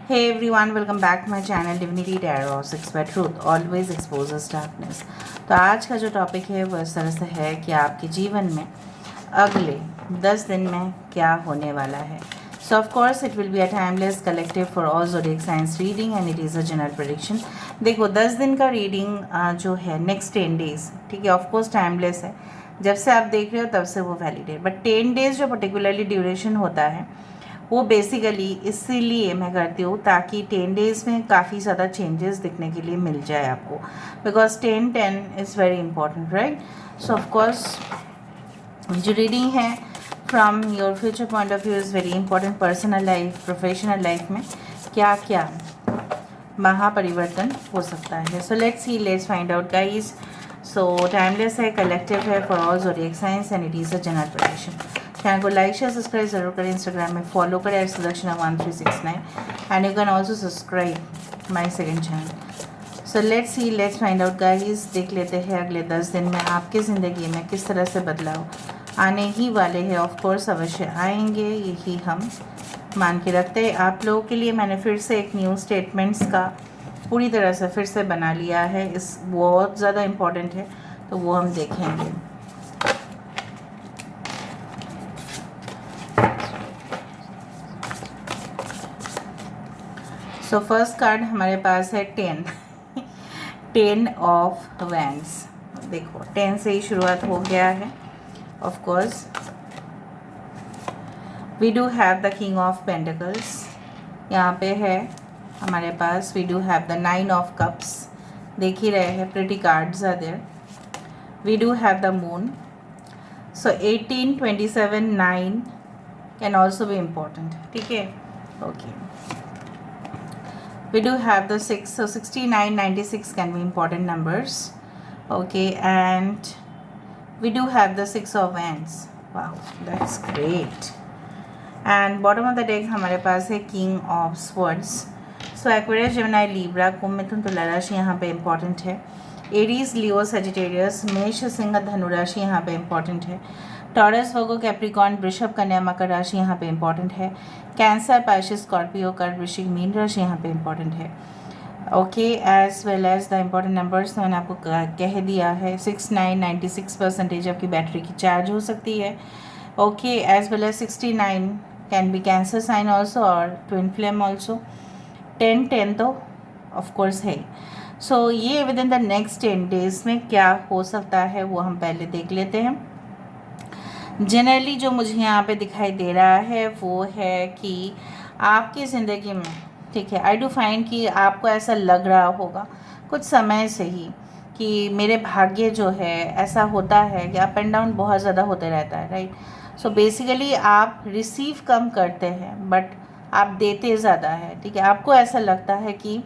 Hey everyone, welcome back to my channel Divinity Tarot 6 by Truth always exposes darkness। तो आज का जो topic है वो इस तरह से है कि आपके जीवन में अगले 10 दिन में क्या होने वाला है। सो of course it will be a timeless collective for all zodiac science reading and it is a general prediction. देखो 10 दिन का रीडिंग जो है नेक्स्ट 10 डेज़, ठीक है, ऑफ कोर्स टाइमलेस है, जब से आप देख रहे हो तब से वो वैलिड है, बट 10 डेज़ जो पर्टिकुलरली ड्यूरेशन होता है वो बेसिकली इसीलिए मैं करती हूँ ताकि 10 डेज़ में काफ़ी ज़्यादा चेंजेस दिखने के लिए मिल जाए आपको, because 10-10 is very important, right. So of course जो रीडिंग है from your future point of view is very important. Personal life, professional life में क्या क्या महापरिवर्तन हो सकता है। So let's see, let's find out guys. So timeless है, collective है for all zodiac science and it is a general prediction. Channel को like share subscribe जरूर करें, इंस्टाग्राम में फॉलो करें @sudarshana1369 and you can also subscribe my second channel. So let's see, let's find out guys. देख लेते हैं अगले 10 दिन में आपकी ज़िंदगी में किस तरह से बदलाव आने ही वाले हैं। ऑफ कोर्स अवश्य आएंगे, यही हम मान के रखते हैं। आप लोगों के लिए मैंने फिर से एक न्यू स्टेटमेंट्स का पूरी तरह से फिर से बना लिया है, इस बहुत ज़्यादा इम्पॉर्टेंट है, तो वो हम देखेंगे। सो फर्स्ट कार्ड हमारे पास है 10 ऑफ वैंड्स। देखो 10 से ही शुरुआत हो गया है। Of course we do have the king of pentacles, यहाँ पे है हमारे पास। We do have the 9 of cups, देख ही रहे हैं, pretty cards are there. We do have the moon. So 18, 27, 9 can also be important, ठीक है, okay. We do have the 6, so 69, 96 can be important numbers, okay, and we do have the 6 of wands. Wow, that's great. And bottom of the deck हमारे पास है king of swords. So Aquarius, Gemini, Libra, कुंभ, मिथुन, तुला राशि यहाँ पे important है। Aries, लियो, Sagittarius, मेष, सिंह, धनु राशि यहाँ पे इम्पॉर्टेंट है। टॉरस, वर्गो, कैप्रिकॉर्न, वृषभ, कन्या, मकर राशि यहाँ पे इम्पॉर्टेंट है। कैंसर, पाइसेस, स्कॉर्पियो, कर्क, वृश्चिक, मीन राशि यहाँ पे इम्पॉर्टेंट है, okay. As well as the important numbers मैंने आपको कह दिया है। 69, 96% आपकी बैटरी की चार्ज हो सकती है, okay. As well as 69 can be cancer sign also और ट्विन फ्लेम ऑल्सो। 10-10 तो ऑफकोर्स है। सो ये within the next 10 days में क्या हो सकता है वो हम पहले देख लेते हैं। जनरली जो मुझे यहाँ पे दिखाई दे रहा है वो है कि आपकी ज़िंदगी में, ठीक है, आई डू फाइंड कि आपको ऐसा लग रहा होगा कुछ समय से ही कि मेरे भाग्य जो है ऐसा होता है कि अप एंड डाउन बहुत ज़्यादा होते रहता है, राइट। सो बेसिकली आप रिसीव कम करते हैं बट आप देते ज़्यादा है, ठीक है। आपको ऐसा लगता है कि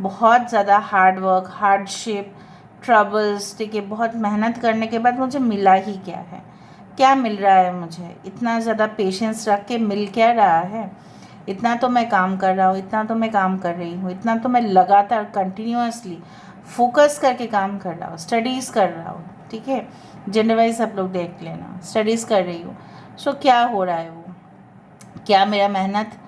बहुत ज़्यादा हार्ड वर्क, हार्डशिप, ट्रबल्स, ठीक है, बहुत मेहनत करने के बाद मुझे मिला ही क्या है, क्या मिल रहा है मुझे, इतना ज़्यादा पेशेंस रख के मिल क्या रहा है। इतना तो मैं काम कर रहा हूँ, इतना तो मैं काम कर रही हूँ, इतना तो मैं लगातार कंटिन्यूअसली फोकस करके काम कर रहा हूँ, स्टडीज़ कर रहा हूँ, ठीक है। जेंडर वाइज आप लोग देख लेना, स्टडीज़ कर रही हूँ। सो क्या हो रहा है वो, क्या मेरा मेहनत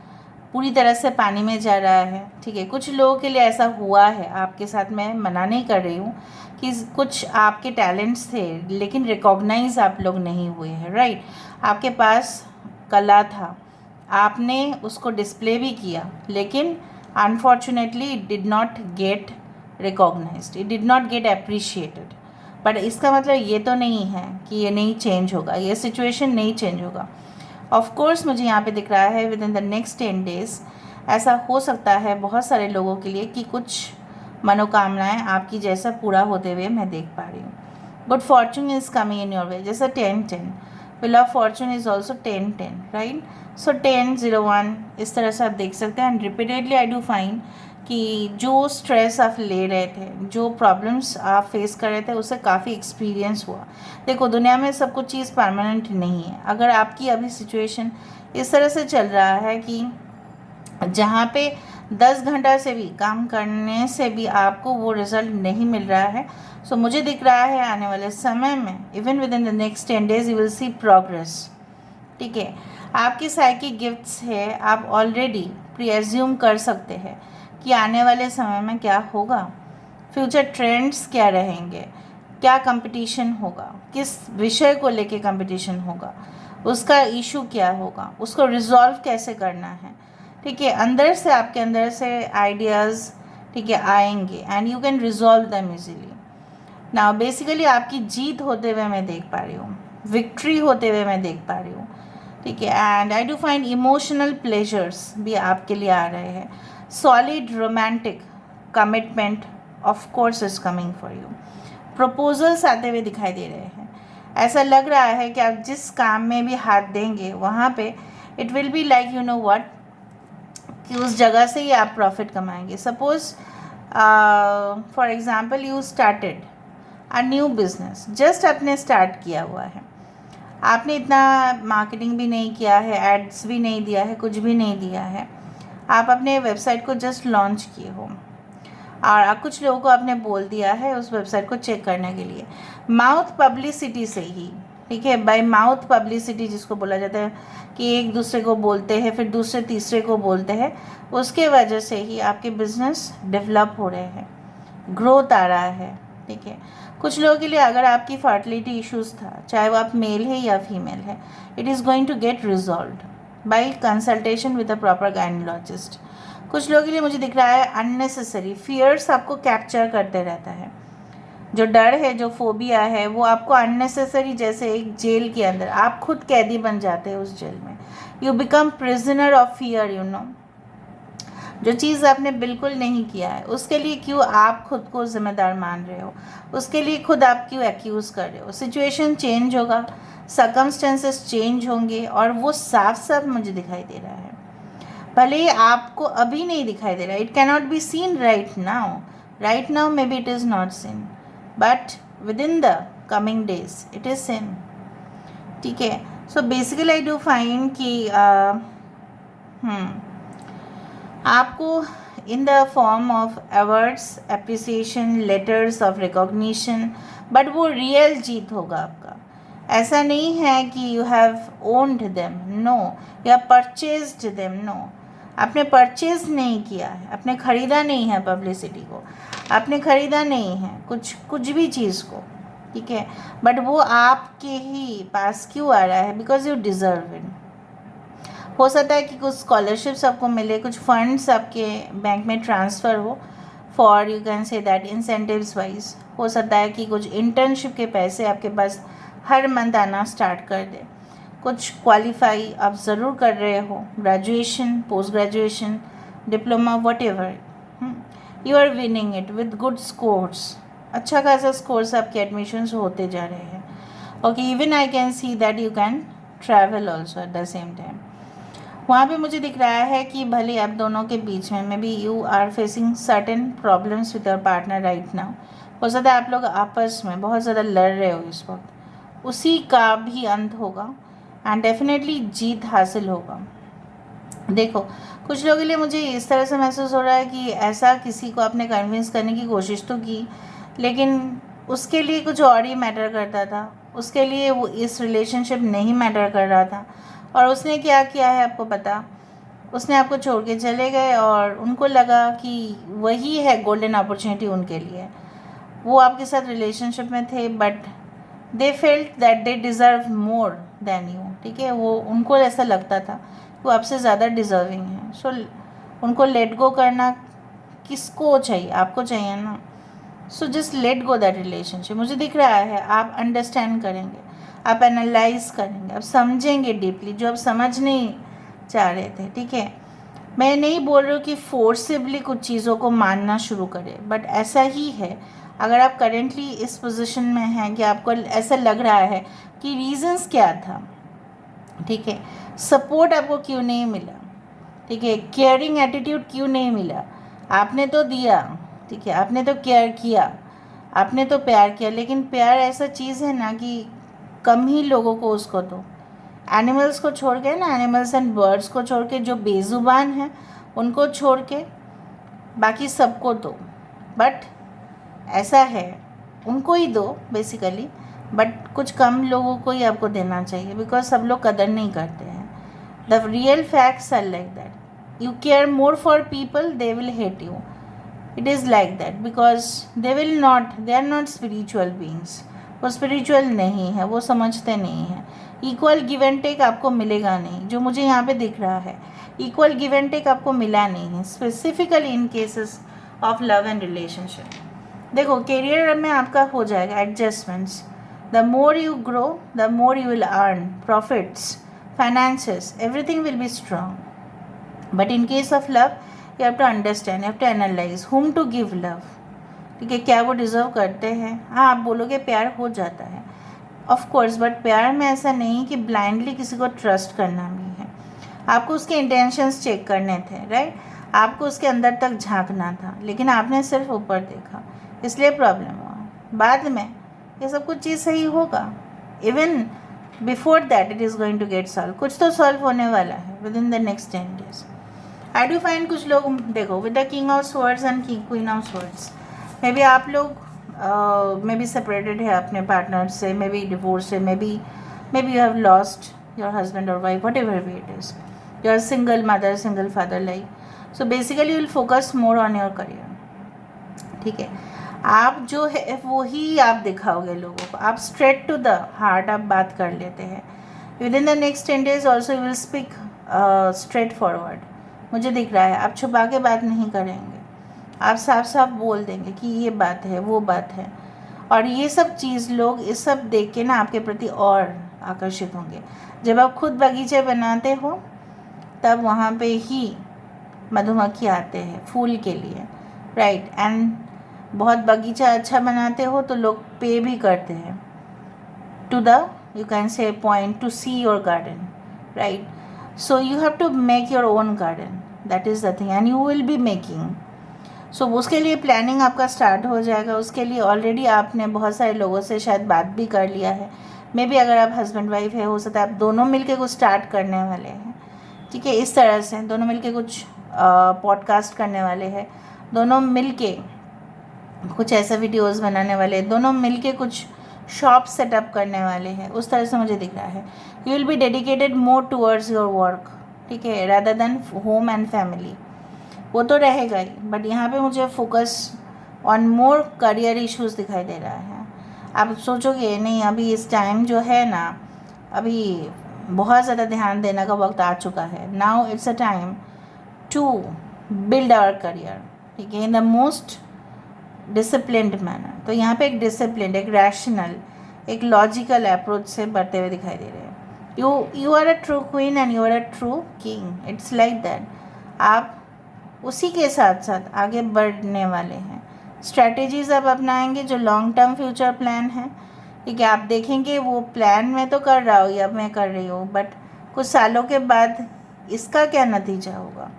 पूरी तरह से पानी में जा रहा है, ठीक है। कुछ लोगों के लिए ऐसा हुआ है, आपके साथ मैं मना नहीं कर रही हूँ कि कुछ आपके टैलेंट्स थे लेकिन रिकॉग्नाइज आप लोग नहीं हुए हैं, राइट। आपके पास कला था, आपने उसको डिस्प्ले भी किया, लेकिन unfortunately it did not get recognised, it did not get appreciated. But इसका मतलब ये तो नहीं है कि ये नहीं चेंज होगा, ये सिचुएशन नहीं चेंज होगा। ऑफ कोर्स मुझे यहाँ पे दिख रहा है within the next 10 days ऐसा हो सकता है बहुत सारे लोगों के लिए कि कुछ मनोकामनाएं आपकी जैसा पूरा होते हुए मैं देख पा रही हूँ। Good fortune is coming in your way, जैसा 10-10, wheel of fortune is also 10-10, right. So 10-0-1 इस तरह से आप देख सकते हैं। And repeatedly I do find कि जो स्ट्रेस आप ले रहे थे, जो प्रॉब्लम्स आप फेस कर रहे थे, उससे काफ़ी एक्सपीरियंस हुआ। देखो दुनिया में सब कुछ चीज़ परमानेंट नहीं है। अगर आपकी अभी सिचुएशन इस तरह से चल रहा है कि जहाँ पे 10 घंटा से भी काम करने से भी आपको वो रिज़ल्ट नहीं मिल रहा है, सो मुझे दिख रहा है आने वाले समय में even with in the next 10 days you will C progress, ठीक है। आपकी साइकिक गिफ्ट्स है, आप ऑलरेडी प्रीअज्यूम कर सकते हैं कि आने वाले समय में क्या होगा, फ्यूचर ट्रेंड्स क्या रहेंगे, क्या कंपटीशन होगा, किस विषय को लेके कंपटीशन होगा, उसका इशू क्या होगा, उसको रिजॉल्व कैसे करना है। ठीक है, अंदर से आपके अंदर से आइडियाज़, ठीक है, आएंगे and you can resolve them easily. Now basically आपकी जीत होते हुए मैं देख पा रही हूँ, विक्ट्री होते हुए मैं देख पा रही हूँ। ठीक है, and I do find emotional pleasures भी आपके लिए आ रहे हैं। Solid romantic commitment of course is coming for you. Proposals आते हुए दिखाई दे रहे हैं। ऐसा लग रहा है कि आप जिस काम में भी हाथ देंगे वहाँ पे it will be like you know what, कि उस जगह से ही आप प्रॉफिट कमाएंगे। Suppose for example you started a new business, just आपने स्टार्ट किया हुआ है, आपने इतना मार्केटिंग भी नहीं किया है, एड्स भी नहीं दिया है, कुछ भी नहीं दिया है, आप अपने वेबसाइट को जस्ट लॉन्च किए हो और कुछ लोगों को आपने बोल दिया है उस वेबसाइट को चेक करने के लिए, माउथ पब्लिसिटी से ही। ठीक है, बाय माउथ पब्लिसिटी जिसको बोला जाता है कि एक दूसरे को बोलते हैं, फिर दूसरे तीसरे को बोलते हैं, उसके वजह से ही आपके बिजनेस डेवलप हो रहे हैं, ग्रोथ आ रहा है। ठीक है, कुछ लोगों के लिए अगर आपकी फर्टिलिटी इश्यूज था, चाहे वो आप मेल है या फीमेल है, it is going to get resolve by consultation with a proper gynaecologist. कुछ लोगों के लिए मुझे दिख रहा है अननेसेसरी फियर्स आपको कैप्चर करते रहता है, जो डर है, जो फोबिया है, वो आपको अननेसेसरी, जैसे एक जेल के अंदर आप खुद कैदी बन जाते हैं उस जेल में। You become prisoner of fear, you know. जो चीज़ आपने बिल्कुल नहीं किया है उसके लिए क्यों आप खुद को जिम्मेदार मान रहे हो, उसके लिए खुद आप क्यों एक्यूज़ कर रहे हो। सिचुएशन चेंज होगा, सर्कमस्टेंसेस चेंज होंगे और वो साफ साफ मुझे दिखाई दे रहा है। भले ही आपको अभी नहीं दिखाई दे रहा, it cannot be seen right now maybe it is not seen, but within the coming days it is seen. ठीक है, so basically I do find कि आपको in the form of awards, appreciation, letters of recognition, but वो real जीत होगा आपका। ऐसा नहीं है कि you have owned them, no, you have purchased them, no. आपने परचेज नहीं किया है, आपने ख़रीदा नहीं है पब्लिसिटी को, आपने ख़रीदा नहीं है कुछ भी चीज़ को। ठीक है, बट वो आपके ही पास क्यों आ रहा है, बिकॉज यू डिज़र्व इट। हो सकता है कि कुछ स्कॉलरशिप्स आपको मिले, कुछ फंड्स आपके बैंक में ट्रांसफ़र हो, for you can say that incentives wise. हो सकता है कि कुछ इंटर्नशिप के पैसे आपके पास हर मंथ आना स्टार्ट कर दे। कुछ क्वालिफाई आप ज़रूर कर रहे हो, graduation, post graduation, diploma, whatever, you are winning it with good scores. अच्छा खासा स्कोर्स आपके एडमिशन्स होते जा रहे हैं। Okay, even I can see that you can travel also at the same time. वहाँ पे मुझे दिख रहा है कि भले आप दोनों के बीच में may be you are facing certain problems with your partner right now. हो सकता है आप लोग आपस में बहुत ज़्यादा लड़ रहे हो इस वक्त, उसी का भी अंत होगा एंड डेफिनेटली जीत हासिल होगा। देखो, कुछ लोगों के लिए मुझे इस तरह से महसूस हो रहा है कि ऐसा किसी को आपने कन्विंस करने की कोशिश तो की, लेकिन उसके लिए कुछ और ही मैटर करता था, उसके लिए वो इस रिलेशनशिप नहीं मैटर कर रहा था। और उसने क्या किया है आपको पता, उसने आपको छोड़ के चले गए और उनको लगा कि वही है गोल्डन अपॉर्चुनिटी उनके लिए। वो आपके साथ रिलेशनशिप में थे but they felt that they deserve more than you. ठीक है, वो उनको ऐसा लगता था वो आपसे ज़्यादा डिज़र्विंग है। सो उनको लेट गो करना किसको चाहिए, आपको चाहिए ना। So just let go that relationship. मुझे दिख रहा है आप अंडरस्टैंड करेंगे, आप एनालाइज करेंगे, आप समझेंगे डीपली जो आप समझ नहीं चाह रहे थे। ठीक है, मैं नहीं बोल रही हूँ कि फोर्सिबली कुछ चीज़ों को मानना शुरू करें, बट ऐसा ही है। अगर आप करेंटली इस पोजीशन में हैं कि आपको ऐसा लग रहा है कि रीज़न्स क्या था, ठीक है, सपोर्ट आपको क्यों नहीं मिला, ठीक है, केयरिंग एटीट्यूड क्यों नहीं मिला। आपने तो दिया, ठीक है, आपने तो केयर किया, आपने तो प्यार किया, लेकिन प्यार ऐसा चीज़ है ना कि कम ही लोगों को उसको दो। एनिमल्स को छोड़ के ना, एनिमल्स एंड बर्ड्स को छोड़ के, जो बेजुबान हैं उनको छोड़ के बाकी सबको दो। बट ऐसा है, उनको ही दो बेसिकली, बट कुछ कम लोगों को ही आपको देना चाहिए, बिकॉज सब लोग कदर नहीं करते हैं। The real facts are like that. you care more for people, they will hate you. It is like that because they are not spiritual beings. वो spiritual नहीं है, वो समझते नहीं है. इक्वल गिव एंड टेक आपको मिलेगा नहीं, जो मुझे यहाँ पे दिख रहा है. इक्वल गिव एंड टेक आपको मिला नहीं है, specifically in cases of love and relationship. देखो करियर में आपका हो जाएगा adjustments. The more you grow, the more you will earn profits, finances, everything will be strong. But in case of love you have to understand, you have to analyse whom to give love. ठीक है, क्या वो deserve करते हैं. हाँ, आप बोलोगे प्यार हो जाता है, ऑफ कोर्स, बट प्यार में ऐसा नहीं कि ब्लाइंडली किसी को ट्रस्ट करना भी है. आपको उसके इंटेंशंस चेक करने थे, राइट. आपको उसके अंदर तक झांकना था, लेकिन आपने सिर्फ ऊपर देखा, इसलिए प्रॉब्लम हुआ. बाद में ये सब कुछ चीज़ सही होगा. Even before that it is going to get solve. कुछ तो सॉल्व होने वाला है within the next 10 days. I do find कुछ लोग, देखो, with the king of swords and queen of swords, maybe आप लोग मे बी सेपरेटेड है अपने पार्टनर से, मे बी डिवोर्स है, may B you have lost your husband और wife, whatever way it is. You are single mother, single father, like. So basically you will focus more on your career. ठीक है, आप जो है वो ही आप दिखाओगे लोगों को. आप स्ट्रेट टू द हार्ट आप बात कर लेते हैं. With in the next 10 days also you will speak straight forward. मुझे दिख रहा है आप छुपा के बात नहीं करेंगे, आप साफ साफ बोल देंगे कि ये बात है, वो बात है. और ये सब चीज़ लोग इस सब देख के ना आपके प्रति और आकर्षित होंगे. जब आप खुद बगीचे बनाते हो तब वहाँ पे ही मधुमक्खी आते हैं फूल के लिए, राइट. एंड बहुत बगीचा अच्छा बनाते हो तो लोग पे भी करते हैं to the, you can say, point to see your garden, right. So you have to make your own garden, that is the thing, and you will be making. So उसके लिए प्लानिंग आपका स्टार्ट हो जाएगा. उसके लिए already आपने बहुत सारे लोगों से शायद बात भी कर लिया है. मे बी अगर आप हस्बैंड वाइफ है, हो सकता है आप दोनों मिलके कुछ स्टार्ट करने वाले हैं. ठीक है, इस तरह से दोनों मिलके कुछ पॉडकास्ट करने वाले हैं, दोनों मिलके कुछ ऐसा वीडियोस बनाने वाले हैं, दोनों मिलके कुछ शॉप सेटअप करने वाले हैं. उस तरह से मुझे दिख रहा है. You will be dedicated more towards your work, ठीक है, rather than home and family. वो तो रहेगा ही, बट यहाँ पे मुझे focus on more career issues दिखाई दे रहा है. आप सोचोगे नहीं, अभी इस टाइम जो है ना, अभी बहुत ज़्यादा ध्यान देने का वक्त आ चुका है. Now it's a time to build our career, ठीक है, in the most disciplined manner. तो यहाँ पे एक डिसिप्लिन, एक रैशनल, एक लॉजिकल अप्रोच से बढ़ते हुए दिखाई दे रहे हैं. You are a true queen and you are a true king. It's like that. आप उसी के साथ साथ आगे बढ़ने वाले हैं. स्ट्रैटेजीज आप अपनाएंगे जो लॉन्ग टर्म फ्यूचर प्लान है. ठीक है, आप देखेंगे वो प्लान मैं तो कर रहा हूँ या मैं कर रही हूँ, बट कुछ सालों के बाद इसका क्या नतीजा होगा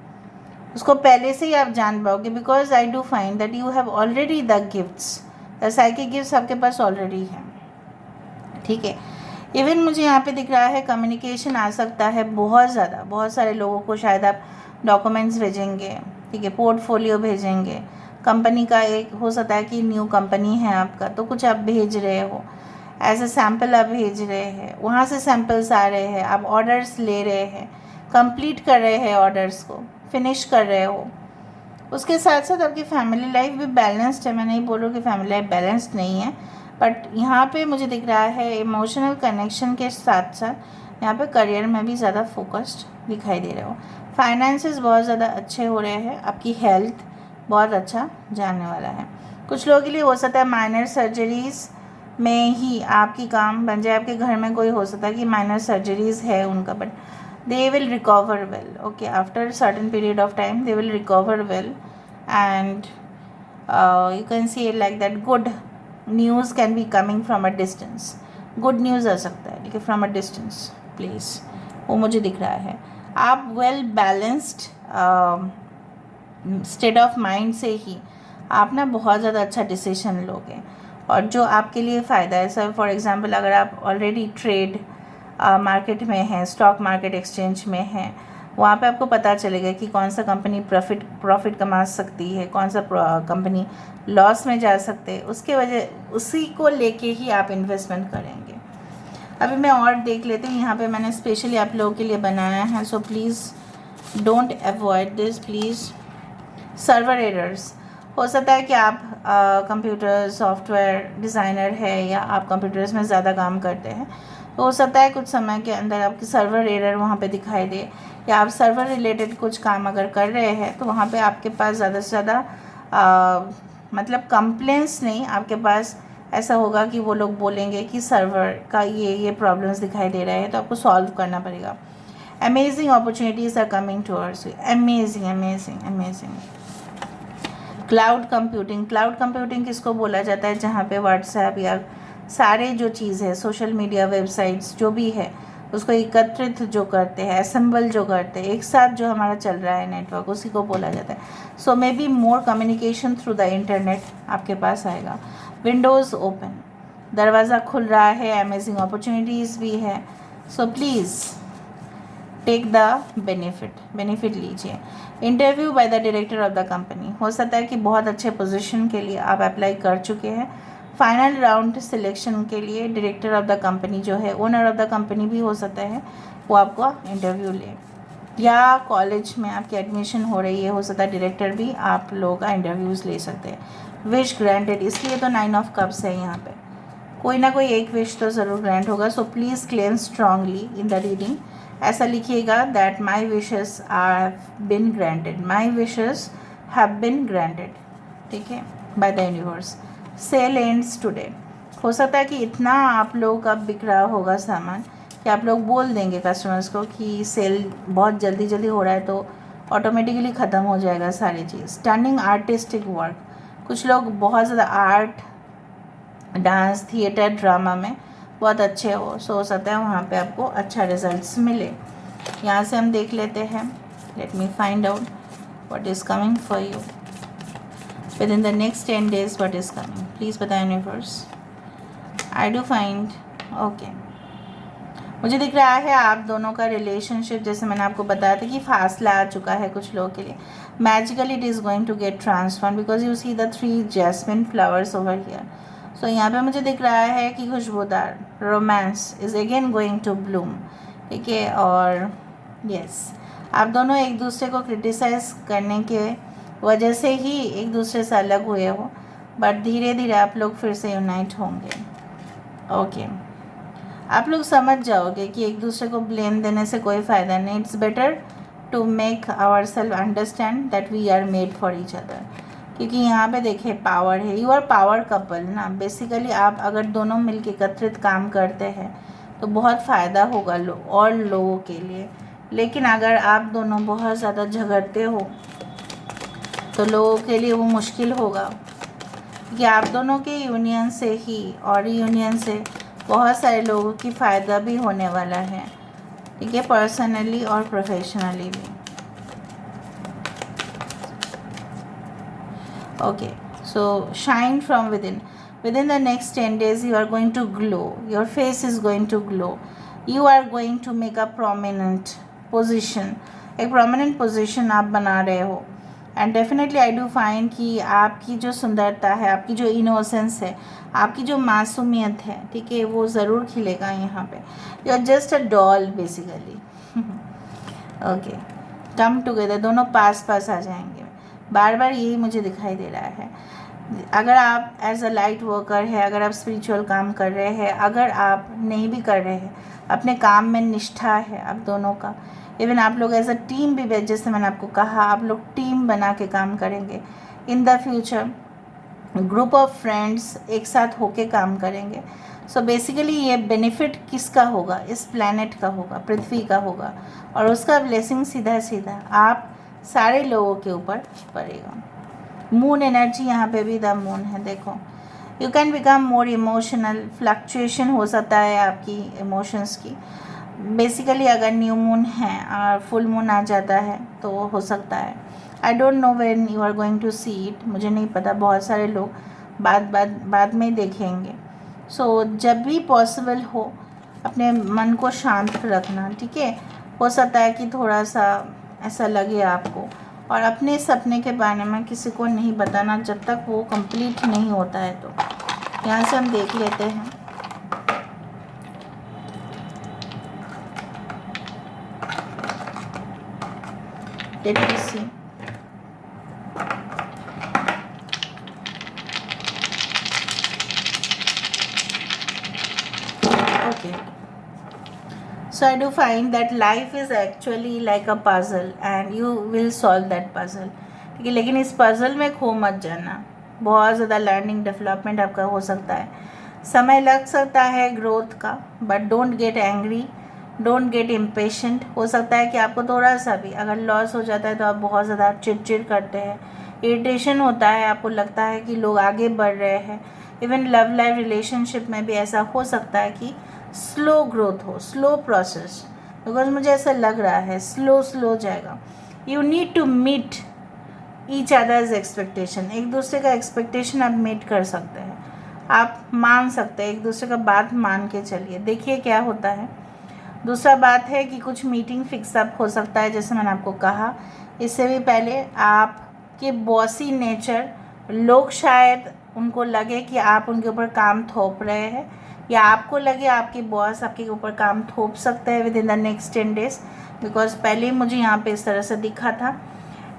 उसको पहले से ही आप जान पाओगे. Because I do find that you have already the gifts, the psychic gifts आपके पास ऑलरेडी हैं. ठीक है, इवन मुझे यहाँ पे दिख रहा है कम्युनिकेशन आ सकता है बहुत ज़्यादा. बहुत सारे लोगों को शायद आप डॉक्यूमेंट्स भेजेंगे, ठीक है, पोर्टफोलियो भेजेंगे. कंपनी का एक हो सकता है कि न्यू कंपनी है आपका, तो कुछ आप भेज रहे हो, एज अ सैम्पल आप भेज रहे हैं, वहाँ से सैम्पल्स आ रहे हैं, आप ऑर्डर्स ले रहे हैं, कंप्लीट कर रहे हैं, ऑर्डर्स को फिनिश कर रहे हो. उसके साथ साथ आपकी फैमिली लाइफ भी बैलेंस्ड है. मैं नहीं बोल रही कि फैमिली लाइफ बैलेंस्ड नहीं है, बट यहाँ पे मुझे दिख रहा है इमोशनल कनेक्शन के साथ साथ यहाँ पे करियर में भी ज़्यादा फोकस्ड दिखाई दे रहे हो. फाइनेंसेस बहुत ज़्यादा अच्छे हो रहे हैं. आपकी हेल्थ बहुत अच्छा जाने वाला है. कुछ लोगों के लिए हो सकता है माइनर सर्जरीज़ में ही आपकी काम बन जाए. आपके घर में कोई हो सकता है कि माइनर सर्जरीज़ है उनका, but they will recover well. Okay, after a certain period of time they will recover well, and you can see it like that. Good news can be coming from a distance. Good news आ सकता है, लेकिन from a distance place, वो मुझे दिख रहा है. आप well balanced state of mind से ही आप ना बहुत ज़्यादा अच्छा डिसीजन लोगे और जो आपके लिए फ़ायदा है. सर फॉर एग्जांपल, अगर आप ऑलरेडी ट्रेड मार्केट में है, स्टॉक मार्केट एक्सचेंज में है, वहाँ पे आपको पता चलेगा कि कौन सा कंपनी प्रॉफिट कमा सकती है, कौन सा कंपनी लॉस में जा सकते हैं. उसके वजह उसी को लेके ही आप इन्वेस्टमेंट करेंगे. अभी मैं और देख लेती हूँ. यहाँ पे मैंने स्पेशली आप लोगों के लिए बनाया है, so please don't avoid this please. Server errors, हो सकता है कि आप कंप्यूटर सॉफ्टवेयर डिज़ाइनर है या आप कंप्यूटर्स में ज़्यादा काम करते हैं, तो हो सकता है कुछ समय के अंदर आपकी सर्वर एरर वहाँ पे दिखाई दे, या आप सर्वर रिलेटेड कुछ काम अगर कर रहे हैं तो वहाँ पे आपके पास ज़्यादा से ज़्यादा मतलब कंप्लेंट्स नहीं, आपके पास ऐसा होगा कि वो लोग बोलेंगे कि सर्वर का ये प्रॉब्लम्स दिखाई दे रहे हैं, तो आपको सॉल्व करना पड़ेगा। Amazing opportunities are coming towards you, amazing amazing amazing. Cloud computing किसको बोला जाता है, जहाँ पे व्हाट्सएप या सारे जो चीज़ है सोशल मीडिया वेबसाइट्स जो भी है उसको एकत्रित जो करते हैं, असेंबल जो करते हैं, एक साथ जो हमारा चल रहा है नेटवर्क, उसी को बोला जाता है। So may be more communication through the internet आपके पास आएगा। विंडोज़ ओपन, दरवाज़ा खुल रहा है, अमेजिंग अपॉर्चुनिटीज़ भी है। So please take the benefit लीजिए। Interview by the director of the company, हो सकता है कि बहुत अच्छे पोजीशन के लिए आप अप्लाई कर चुके हैं। फाइनल राउंड सिलेक्शन के लिए डायरेक्टर ऑफ द कंपनी जो है, ओनर ऑफ द कंपनी भी हो सकता है वो आपको इंटरव्यू ले, या कॉलेज में आपकी एडमिशन हो रही है, हो सकता है डायरेक्टर भी आप लोगों का इंटरव्यूज़ ले सकते हैं। विश ग्रांटेड, इसलिए तो 9 ऑफ कप्स है यहाँ पे, कोई ना कोई एक विश तो ज़रूर ग्रांट होगा। So please claim strongly in the reading, ऐसा लिखिएगा that my wishes are been granted, my wishes have been granted, ठीक है, by the universe. Sale ends today, हो सकता है कि इतना आप लोगों का बिक रहा होगा सामान कि आप लोग बोल देंगे कस्टमर्स को कि सेल बहुत जल्दी हो रहा है, तो ऑटोमेटिकली ख़त्म हो जाएगा सारी चीज़। टर्निंग आर्टिस्टिक वर्क, कुछ लोग बहुत ज़्यादा आर्ट, डांस, थिएटर, ड्रामा में बहुत अच्छे हो सकता है वहाँ पे आपको अच्छा रिजल्ट्स मिले। यहाँ से हम देख लेते हैं, let me find out what is coming for you within the next 10 days, what is coming, please बताएं universe. I do find, okay, मुझे दिख रहा है आप दोनों का रिलेशनशिप, जैसे मैंने आपको बताया था कि फासला आ चुका है कुछ लोगों के लिए। Magically it is going to get transform because you see the 3 jasmine flowers over here. So यहाँ पे मुझे दिख रहा है कि खुशबूदार romance is again going to bloom, ठीक है। और यस, आप दोनों एक दूसरे को क्रिटिसाइज़ करने के वजह से ही एक दूसरे से अलग हुए हो, बट धीरे धीरे आप लोग फिर से यूनाइट होंगे। ओके, आप लोग समझ जाओगे कि एक दूसरे को ब्लेम देने से कोई फ़ायदा नहीं। It's better to make our self understand that we are made for each other, क्योंकि यहाँ पे देखिए पावर है, यू आर पावर कपल ना। बेसिकली आप अगर दोनों मिलकर एकत्रित काम करते हैं तो बहुत फ़ायदा होगा और लोगों के लिए। लेकिन अगर आप दोनों बहुत ज़्यादा झगड़ते हो तो लोगों के लिए वो मुश्किल होगा, क्योंकि आप दोनों के यूनियन से ही और यूनियन से बहुत सारे लोगों की फ़ायदा भी होने वाला है, ठीक है, पर्सनली और प्रोफेशनली भी। Okay, so shine from within the next 10 days you are going to glow, your face is going to glow, you are going to make a prominent position, एक prominent position आप बना रहे हो। And definitely I do find कि आपकी जो सुंदरता है, आपकी जो इनोसेंस है, आपकी जो मासूमियत है, ठीक है, वो ज़रूर खिलेगा यहाँ पे। You are just a doll basically. Okay, come together, दोनों पास आ जाएंगे, बार बार यही मुझे दिखाई दे रहा है। अगर आप एज अ लाइट वर्कर है, अगर आप स्पिरिचुअल काम कर रहे हैं, अगर आप नहीं भी कर रहे हैं, अपने काम में निष्ठा है आप दोनों का, इवन आप लोग एज अ टीम भी, जैसे मैंने आपको कहा, आप लोग टीम बना के काम करेंगे in the future, group of friends एक साथ होके काम करेंगे। सो बेसिकली ये बेनिफिट किसका होगा, इस प्लैनेट का होगा, पृथ्वी का होगा, और उसका ब्लेसिंग सीधा सीधा आप सारे लोगों के ऊपर पड़ेगा। मून एनर्जी, यहाँ पे भी द मून है, देखो, you can become more emotional, fluctuation हो सकता है आपकी इमोशंस की। बेसिकली अगर न्यू मून है और फुल मून आ जाता है तो हो सकता है, I don't know when you are going to see it, मुझे नहीं पता, बहुत सारे लोग बाद में देखेंगे। सो जब भी पॉसिबल हो अपने मन को शांत रखना, ठीक है। हो सकता है कि थोड़ा सा ऐसा लगे आपको, और अपने सपने के बारे में किसी को नहीं बताना जब तक वो कंप्लीट नहीं होता है। तो यहाँ से हम देख लेते हैं, Let me see. Okay. So I do find that life is actually like a puzzle and you will solve that puzzle. ठीक है, लेकिन इस पज़ल में खो मत जाना. बहुत ज़्यादा लर्निंग डेवलपमेंट आपका हो सकता है, समय लग सकता है ग्रोथ का, but don't get angry, don't get impatient. हो सकता है कि आपको थोड़ा सा भी अगर लॉस हो जाता है तो आप बहुत ज़्यादा चिड़चिड़ करते हैं, इरिटेशन होता है, आपको लगता है कि लोग आगे बढ़ रहे हैं. इवन लव लाइफ रिलेशनशिप में भी ऐसा हो सकता है कि स्लो ग्रोथ हो, स्लो प्रोसेस, बिकॉज मुझे ऐसा लग रहा है स्लो जाएगा. You need to meet each others expectation. एक दूसरे का एक्सपेक्टेशन आप मीट कर सकते हैं, आप मान सकते हैं, एक दूसरे का बात मान के चलिए, देखिए क्या होता है. दूसरा बात है कि कुछ मीटिंग फिक्सअप हो सकता है, जैसे मैंने आपको कहा. इससे भी पहले आपके बॉसी नेचर, लोग शायद उनको लगे कि आप उनके ऊपर काम थोप रहे हैं, या आपको लगे आपके बॉस आपके ऊपर काम थोप सकते हैं with in the next 10 days, because पहले मुझे यहाँ पे इस तरह से दिखा था.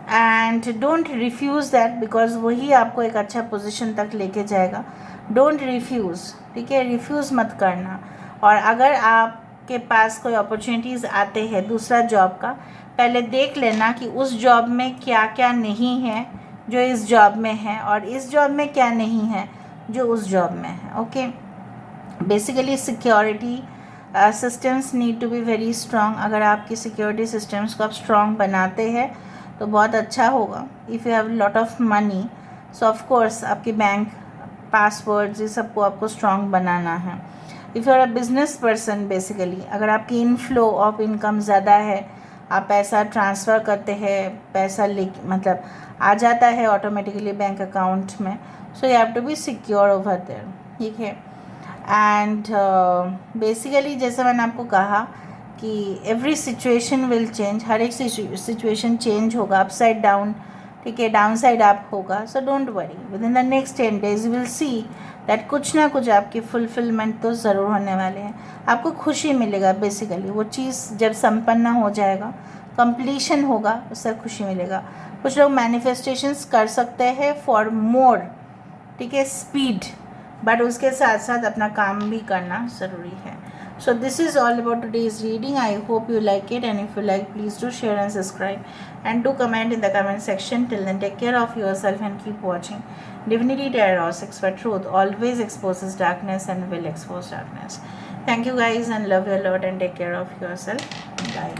And don't refuse that, because वही आपको एक अच्छा पोजीशन तक लेके जाएगा. डोंट रिफ्यूज़, ठीक है, रिफ्यूज़ मत करना. और अगर आपके पास कोई अपॉर्चुनिटीज़ आते हैं दूसरा जॉब का, पहले देख लेना कि उस जॉब में क्या क्या नहीं है जो इस जॉब में है, और इस जॉब में क्या नहीं है जो उस जॉब में है. Okay, basically security systems need to be very strong. अगर आपकी सिक्योरिटी सिस्टम्स को आप स्ट्रॉन्ग बनाते हैं तो बहुत अच्छा होगा. If you have lot of money, so of course आपके बैंक पासवर्ड्स ये सबको आपको स्ट्रॉन्ग बनाना है. If you are a business person, basically अगर आपकी इनफ्लो ऑफ इनकम ज़्यादा है, आप पैसा ट्रांसफ़र करते हैं, पैसा ले मतलब आ जाता है ऑटोमेटिकली बैंक अकाउंट में, so you have to be secure over there. ठीक है. एंड बेसिकली जैसे मैंने आपको कहा कि एवरी सिचुएशन विल चेंज, हर एक सिचुएशन चेंज होगा, अपसाइड डाउन, ठीक है, डाउन साइड अप होगा. So don't worry, within the next 10 days you will see that कुछ ना कुछ आपकी फुलफिलमेंट तो ज़रूर होने वाले हैं. आपको खुशी मिलेगा. बेसिकली वो चीज़ जब संपन्न हो जाएगा, कंप्लीशन होगा, उससे खुशी मिलेगा. कुछ लोग मैनिफेस्टेशंस कर सकते हैं फॉर मोर, ठीक है, स्पीड, बट उसके साथ साथ अपना काम भी करना ज़रूरी है. So this is all about today's reading. I hope you like it, and if you like, please do share and subscribe, and do comment in the comment section. Till then, take care of yourself and keep watching Divinity Tarot 6, where truth always exposes darkness and will expose darkness. Thank you guys, and love you a lot, and take care of yourself. Bye.